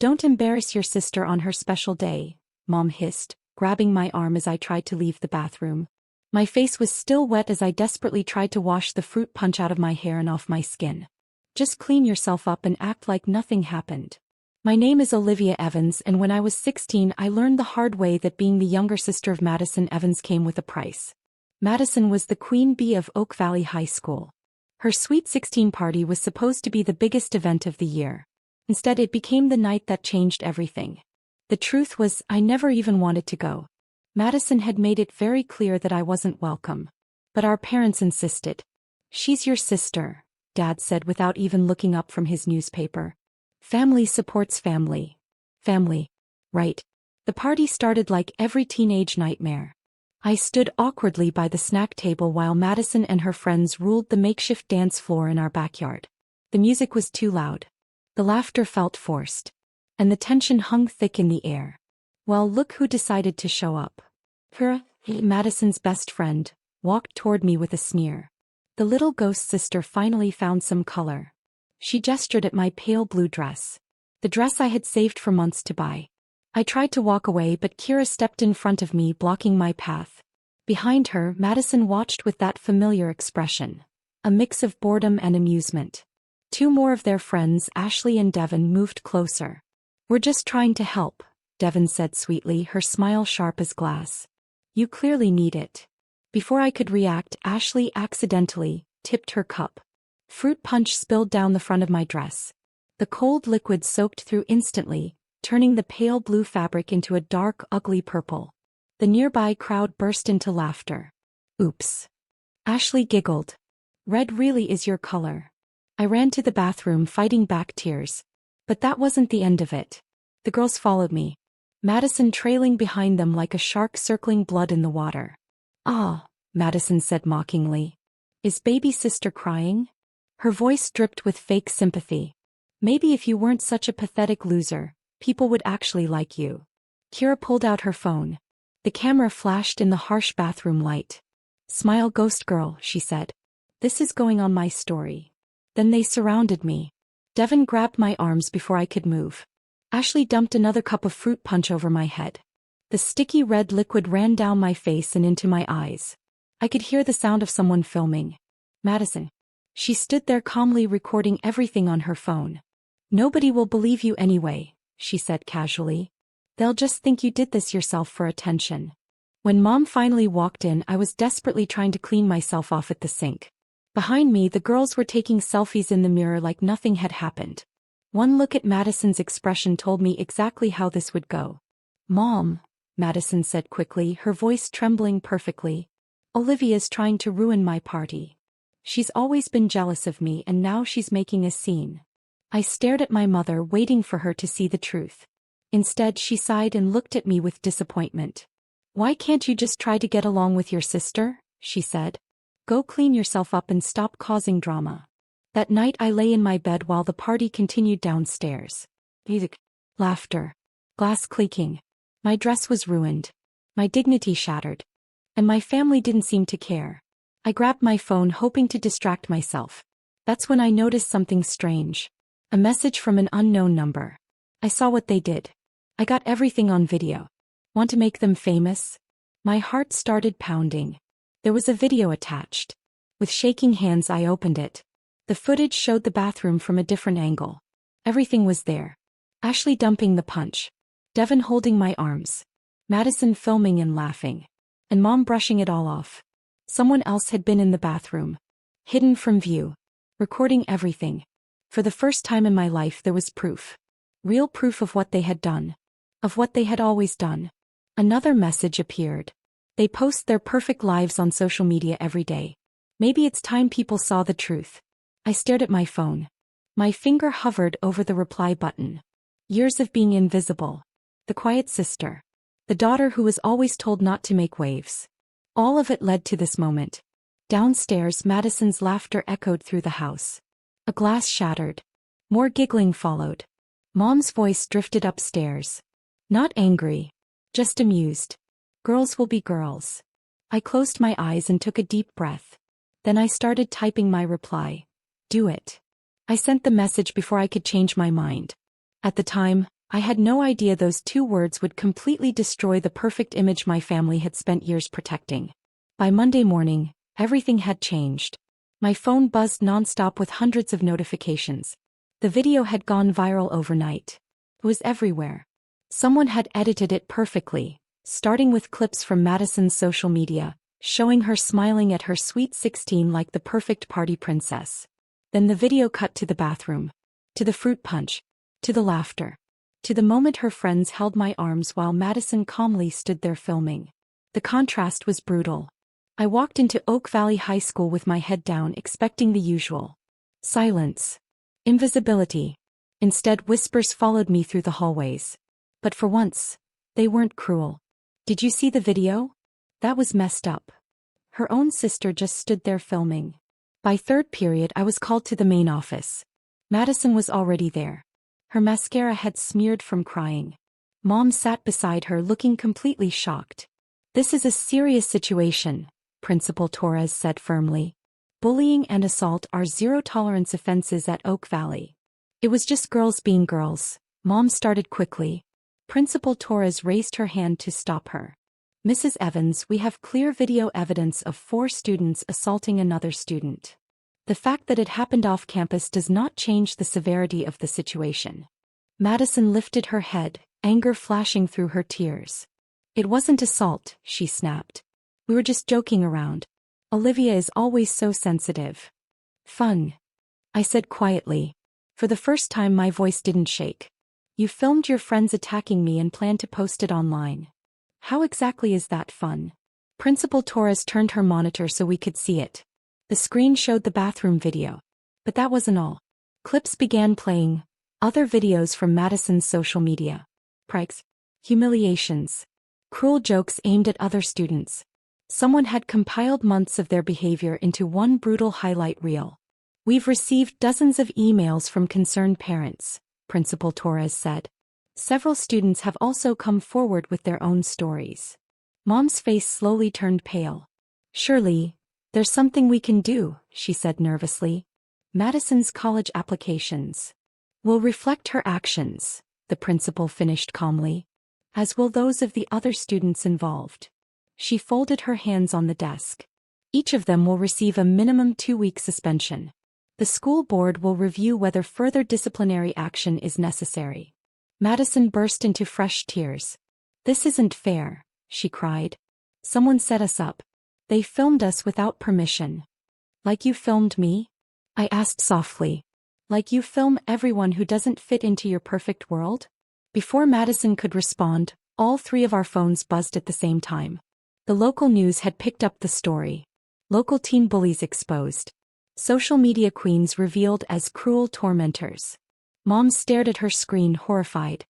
Don't embarrass your sister on her special day, Mom hissed, grabbing my arm as I tried to leave the bathroom. My face was still wet as I desperately tried to wash the fruit punch out of my hair and off my skin. Just clean yourself up and act like nothing happened. My name is Olivia Evans, and when I was 16 I learned the hard way that being the younger sister of Madison Evans came with a price. Madison was the queen bee of Oak Valley High School. Her Sweet 16 party was supposed to be the biggest event of the year. Instead, it became the night that changed everything. The truth was, I never even wanted to go. Madison had made it very clear that I wasn't welcome. But our parents insisted. "She's your sister," Dad said without even looking up from his newspaper. "Family supports family." Family. Right. The party started like every teenage nightmare. I stood awkwardly by the snack table while Madison and her friends ruled the makeshift dance floor in our backyard. The music was too loud. The laughter felt forced. And the tension hung thick in the air. Well, look who decided to show up. Her, Madison's best friend, walked toward me with a sneer. The little ghost sister finally found some color. She gestured at my pale blue dress. The dress I had saved for months to buy. I tried to walk away, but Kira stepped in front of me, blocking my path. Behind her, Madison watched with that familiar expression. A mix of boredom and amusement. Two more of their friends, Ashley and Devin, moved closer. "We're just trying to help," Devin said sweetly, her smile sharp as glass. "You clearly need it." Before I could react, Ashley accidentally tipped her cup. Fruit punch spilled down the front of my dress. The cold liquid soaked through instantly, turning the pale blue fabric into a dark, ugly purple. The nearby crowd burst into laughter. "Oops." Ashley giggled. "Red really is your color." I ran to the bathroom, fighting back tears. But that wasn't the end of it. The girls followed me. Madison trailing behind them like a shark circling blood in the water. "Ah," Madison said mockingly. "Is baby sister crying?" Her voice dripped with fake sympathy. "Maybe if you weren't such a pathetic loser, people would actually like you." Kira pulled out her phone. The camera flashed in the harsh bathroom light. "Smile, ghost girl," she said. "This is going on my story." Then they surrounded me. Devin grabbed my arms before I could move. Ashley dumped another cup of fruit punch over my head. The sticky red liquid ran down my face and into my eyes. I could hear the sound of someone filming. Madison. She stood there calmly recording everything on her phone. "Nobody will believe you anyway," she said casually. "They'll just think you did this yourself for attention." When Mom finally walked in, I was desperately trying to clean myself off at the sink. Behind me, the girls were taking selfies in the mirror like nothing had happened. One look at Madison's expression told me exactly how this would go. "Mom," Madison said quickly, her voice trembling perfectly. "Olivia's trying to ruin my party. She's always been jealous of me, and now she's making a scene." I stared at my mother, waiting for her to see the truth. Instead, she sighed and looked at me with disappointment. "Why can't you just try to get along with your sister?" she said. "Go clean yourself up and stop causing drama." That night I lay in my bed while the party continued downstairs. Music. Laughter. Glass clinking. My dress was ruined. My dignity shattered. And my family didn't seem to care. I grabbed my phone, hoping to distract myself. That's when I noticed something strange. A message from an unknown number. I saw what they did. I got everything on video. Want to make them famous? My heart started pounding. There was a video attached. With shaking hands I opened it. The footage showed the bathroom from a different angle. Everything was there. Ashley dumping the punch. Devin holding my arms. Madison filming and laughing. And Mom brushing it all off. Someone else had been in the bathroom. Hidden from view. Recording everything. For the first time in my life there was proof. Real proof of what they had done. Of what they had always done. Another message appeared. They post their perfect lives on social media every day. Maybe it's time people saw the truth. I stared at my phone. My finger hovered over the reply button. Years of being invisible. The quiet sister. The daughter who was always told not to make waves. All of it led to this moment. Downstairs, Madison's laughter echoed through the house. A glass shattered. More giggling followed. Mom's voice drifted upstairs. Not angry. Just amused. "Girls will be girls." I closed my eyes and took a deep breath. Then I started typing my reply. "Do it." I sent the message before I could change my mind. At the time, I had no idea those 2 words would completely destroy the perfect image my family had spent years protecting. By Monday morning, everything had changed. My phone buzzed nonstop with hundreds of notifications. The video had gone viral overnight. It was everywhere. Someone had edited it perfectly, starting with clips from Madison's social media, showing her smiling at her sweet 16 like the perfect party princess. Then the video cut to the bathroom, to the fruit punch, to the laughter, to the moment her friends held my arms while Madison calmly stood there filming. The contrast was brutal. I walked into Oak Valley High School with my head down, expecting the usual silence, invisibility. Instead, whispers followed me through the hallways. But for once, they weren't cruel. "Did you see the video? That was messed up." Her own sister just stood there filming. By third period, I was called to the main office. Madison was already there. Her mascara had smeared from crying. Mom sat beside her looking completely shocked. "This is a serious situation," Principal Torres said firmly. "Bullying and assault are zero-tolerance offenses at Oak Valley." "It was just girls being girls," Mom started quickly. Principal Torres raised her hand to stop her. "Mrs. Evans, we have clear video evidence of 4 students assaulting another student. The fact that it happened off campus does not change the severity of the situation." Madison lifted her head, anger flashing through her tears. "It wasn't assault," she snapped. "We were just joking around. Olivia is always so sensitive." "Fun," I said quietly. For the first time my voice didn't shake. "You filmed your friends attacking me and planned to post it online. How exactly is that fun?" Principal Torres turned her monitor so we could see it. The screen showed the bathroom video. But that wasn't all. Clips began playing, other videos from Madison's social media. Pranks, humiliations, cruel jokes aimed at other students. Someone had compiled months of their behavior into one brutal highlight reel. "We've received dozens of emails from concerned parents," Principal Torres said. "Several students have also come forward with their own stories." Mom's face slowly turned pale. "Surely, there's something we can do," she said nervously. "Madison's college applications will reflect her actions," the principal finished calmly, "as will those of the other students involved." She folded her hands on the desk. "Each of them will receive a minimum 2-week suspension. The school board will review whether further disciplinary action is necessary." Madison burst into fresh tears. "This isn't fair," she cried. "Someone set us up. They filmed us without permission." "Like you filmed me?" I asked softly. "Like you film everyone who doesn't fit into your perfect world?" Before Madison could respond, all 3 of our phones buzzed at the same time. The local news had picked up the story. Local teen bullies exposed. Social media queens revealed as cruel tormentors. Mom stared at her screen horrified.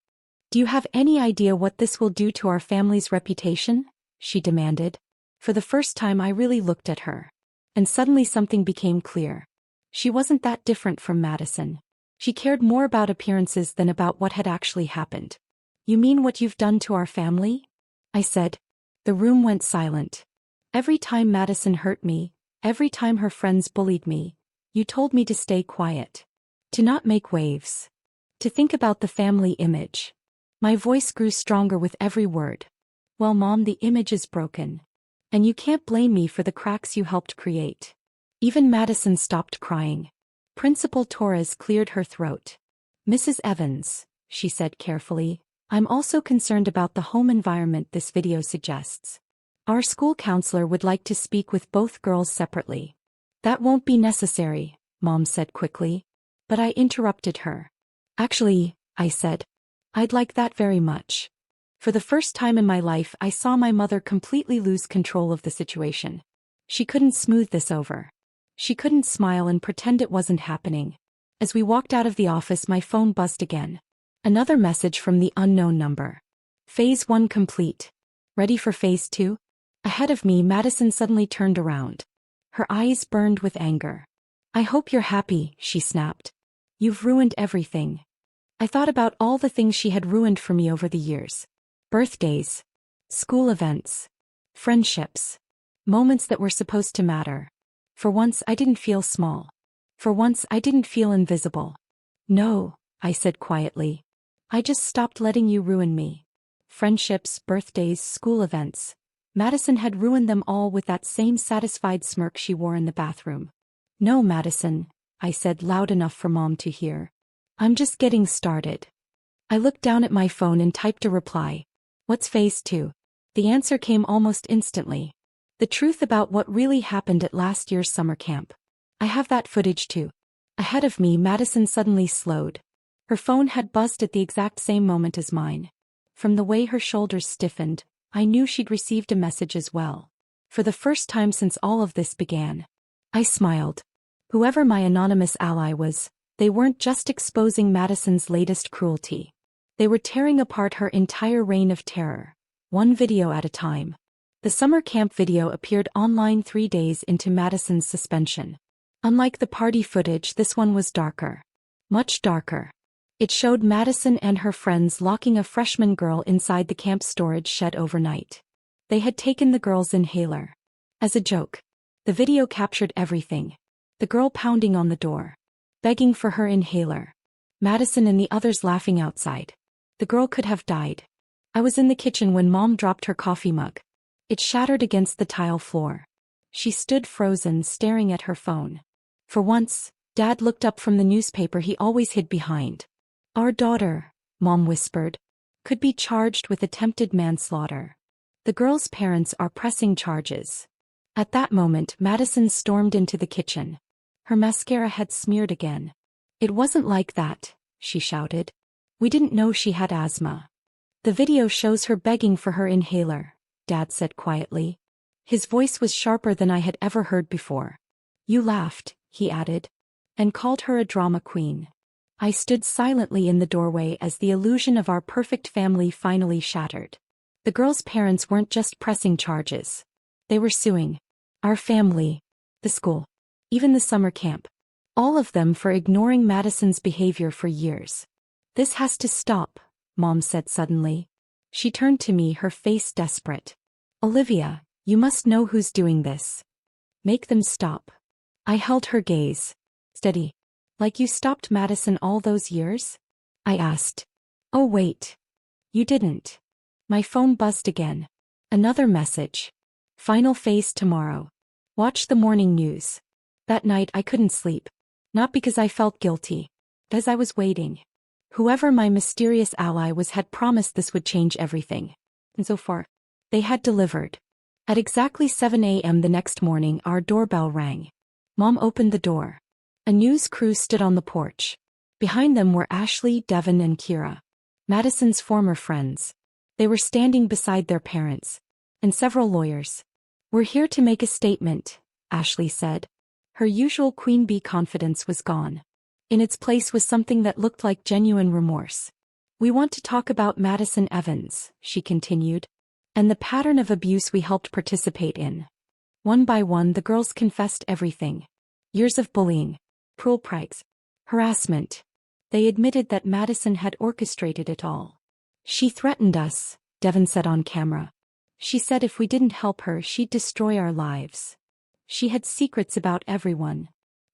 "Do you have any idea what this will do to our family's reputation?" she demanded. For the first time I really looked at her. And suddenly something became clear. She wasn't that different from Madison. She cared more about appearances than about what had actually happened. "You mean what you've done to our family?" I said. The room went silent. "Every time Madison hurt me, every time her friends bullied me, you told me to stay quiet. To not make waves. To think about the family image." My voice grew stronger with every word. "Well, Mom, the image is broken. And you can't blame me for the cracks you helped create." Even Madison stopped crying. Principal Torres cleared her throat. "Mrs. Evans," she said carefully, "I'm also concerned about the home environment this video suggests. Our school counselor would like to speak with both girls separately." "That won't be necessary," Mom said quickly. But I interrupted her. "Actually," I said, "I'd like that very much." For the first time in my life I saw my mother completely lose control of the situation. She couldn't smooth this over. She couldn't smile and pretend it wasn't happening. As we walked out of the office my phone buzzed again. Another message from the unknown number. "Phase 1 complete. Ready for Phase 2? Ahead of me Madison suddenly turned around. Her eyes burned with anger. "I hope you're happy," she snapped. "You've ruined everything." I thought about all the things she had ruined for me over the years. Birthdays, school events, friendships, moments that were supposed to matter. For once I didn't feel small. For once I didn't feel invisible. "No," I said quietly. I just stopped letting you ruin me. Friendships, birthdays, school events. Madison had ruined them all with that same satisfied smirk she wore in the bathroom. No, Madison, I said loud enough for Mom to hear. I'm just getting started. I looked down at my phone and typed a reply. What's phase 2? The answer came almost instantly. The truth about what really happened at last year's summer camp. I have that footage too. Ahead of me, Madison suddenly slowed. Her phone had buzzed at the exact same moment as mine. From the way her shoulders stiffened, I knew she'd received a message as well. For the first time since all of this began. I smiled. Whoever my anonymous ally was, they weren't just exposing Madison's latest cruelty. They were tearing apart her entire reign of terror, one video at a time. The summer camp video appeared online 3 days into Madison's suspension. Unlike the party footage, this one was darker. Much darker. It showed Madison and her friends locking a freshman girl inside the camp storage shed overnight. They had taken the girl's inhaler. As a joke. The video captured everything. The girl pounding on the door. Begging for her inhaler. Madison and the others laughing outside. The girl could have died. I was in the kitchen when Mom dropped her coffee mug. It shattered against the tile floor. She stood frozen, staring at her phone. For once, Dad looked up from the newspaper he always hid behind. Our daughter, Mom whispered, could be charged with attempted manslaughter. The girl's parents are pressing charges. At that moment, Madison stormed into the kitchen. Her mascara had smeared again. It wasn't like that, she shouted. We didn't know she had asthma. The video shows her begging for her inhaler, Dad said quietly. His voice was sharper than I had ever heard before. You laughed, he added, and called her a drama queen. I stood silently in the doorway as the illusion of our perfect family finally shattered. The girl's parents weren't just pressing charges. They were suing. Our family, the school, even the summer camp. All of them for ignoring Madison's behavior for years. This has to stop, Mom said suddenly. She turned to me, her face desperate. Olivia, you must know who's doing this. Make them stop. I held her gaze. Steady. Like you stopped Madison all those years? I asked. Oh wait. You didn't. My phone buzzed again. Another message. Final phase tomorrow. Watch the morning news. That night I couldn't sleep. Not because I felt guilty. But as I was waiting. Whoever my mysterious ally was had promised this would change everything. And so far, they had delivered. At exactly 7 a.m. the next morning, our doorbell rang. Mom opened the door. A news crew stood on the porch. Behind them were Ashley, Devin, and Kira, Madison's former friends. They were standing beside their parents. And several lawyers. We're here to make a statement, Ashley said. Her usual queen bee confidence was gone. In its place was something that looked like genuine remorse. We want to talk about Madison Evans, she continued, and the pattern of abuse we helped participate in. One by one, the girls confessed everything. Years of bullying. Cruel pranks. Harassment. They admitted that Madison had orchestrated it all. She threatened us, Devin said on camera. She said if we didn't help her, she'd destroy our lives. She had secrets about everyone.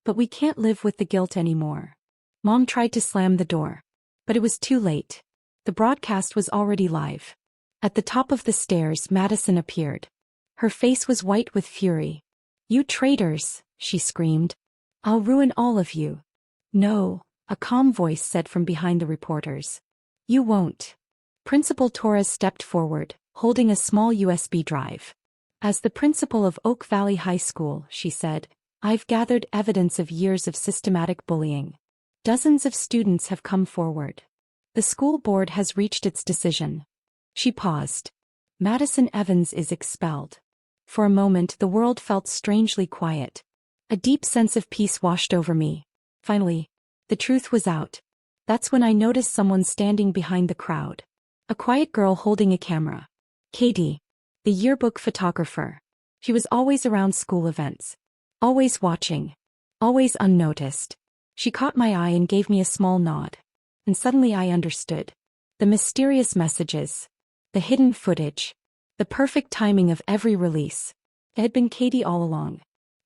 But we can't live with the guilt anymore. Mom tried to slam the door. But it was too late. The broadcast was already live. At the top of the stairs, Madison appeared. Her face was white with fury. You traitors, she screamed. I'll ruin all of you. No, a calm voice said from behind the reporters. You won't. Principal Torres stepped forward, holding a small USB drive. As the principal of Oak Valley High School, she said, I've gathered evidence of years of systematic bullying. Dozens of students have come forward. The school board has reached its decision. She paused. Madison Evans is expelled. For a moment, the world felt strangely quiet. A deep sense of peace washed over me. Finally, the truth was out. That's when I noticed someone standing behind the crowd. A quiet girl holding a camera. Katie, the yearbook photographer. She was always around school events. Always watching. Always unnoticed. She caught my eye and gave me a small nod. And suddenly I understood. The mysterious messages. The hidden footage. The perfect timing of every release. It had been Katie all along.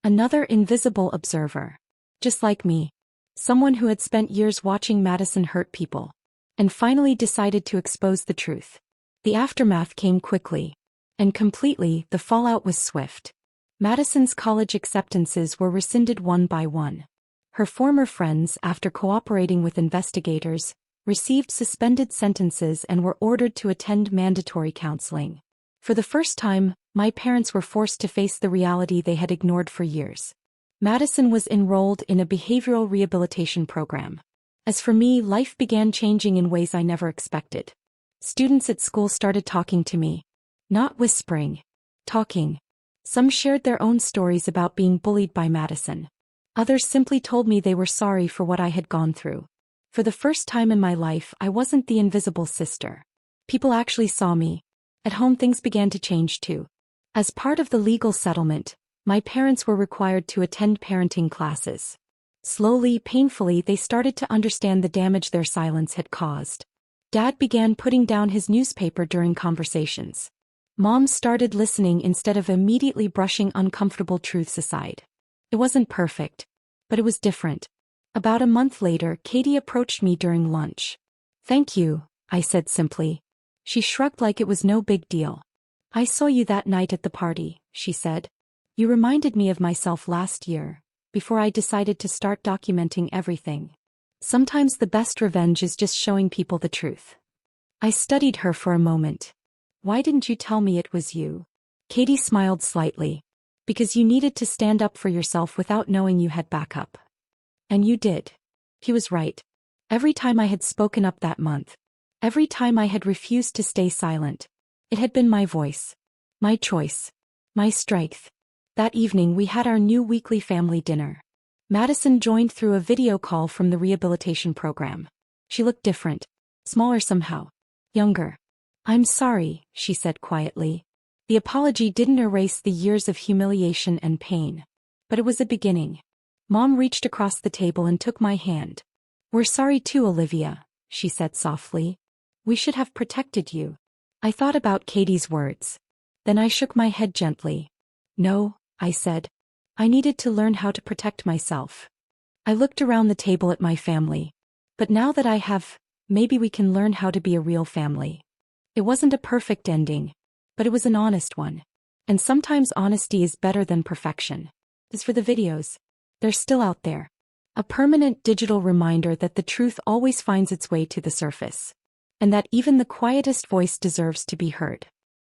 Another invisible observer. Just like me. Someone who had spent years watching Madison hurt people. and finally decided to expose the truth. The aftermath came quickly. And completely, the fallout was swift. Madison's college acceptances were rescinded one by one. Her former friends, after cooperating with investigators, received suspended sentences and were ordered to attend mandatory counseling. For the first time, my parents were forced to face the reality they had ignored for years. Madison was enrolled in a behavioral rehabilitation program. As for me, life began changing in ways I never expected. Students at school started talking to me. Not whispering. Talking. Some shared their own stories about being bullied by Madison. Others simply told me they were sorry for what I had gone through. For the first time in my life, I wasn't the invisible sister. People actually saw me. At home, things began to change too. As part of the legal settlement, my parents were required to attend parenting classes. Slowly, painfully, they started to understand the damage their silence had caused. Dad began putting down his newspaper during conversations. Mom started listening instead of immediately brushing uncomfortable truths aside. It wasn't perfect, but it was different. About a month later, Katie approached me during lunch. "Thank you," I said simply. She shrugged like it was no big deal. "I saw you that night at the party," she said. "You reminded me of myself last year, before I decided to start documenting everything. Sometimes the best revenge is just showing people the truth." I studied her for a moment. "Why didn't you tell me it was you?" Katie smiled slightly. "Because you needed to stand up for yourself without knowing you had backup. And you did." He was right. Every time I had spoken up that month, every time I had refused to stay silent, it had been my voice, my choice, my strength. That evening we had our new weekly family dinner. Madison joined through a video call from the rehabilitation program. She looked different, smaller somehow, younger. "I'm sorry," she said quietly. The apology didn't erase the years of humiliation and pain. But it was a beginning. Mom reached across the table and took my hand. "We're sorry too, Olivia," she said softly. "We should have protected you." I thought about Katie's words. Then I shook my head gently. "No," I said. "I needed to learn how to protect myself." I looked around the table at my family. "But now that I have, maybe we can learn how to be a real family." It wasn't a perfect ending, but it was an honest one. And sometimes honesty is better than perfection. As for the videos, they're still out there. A permanent digital reminder that the truth always finds its way to the surface. And that even the quietest voice deserves to be heard.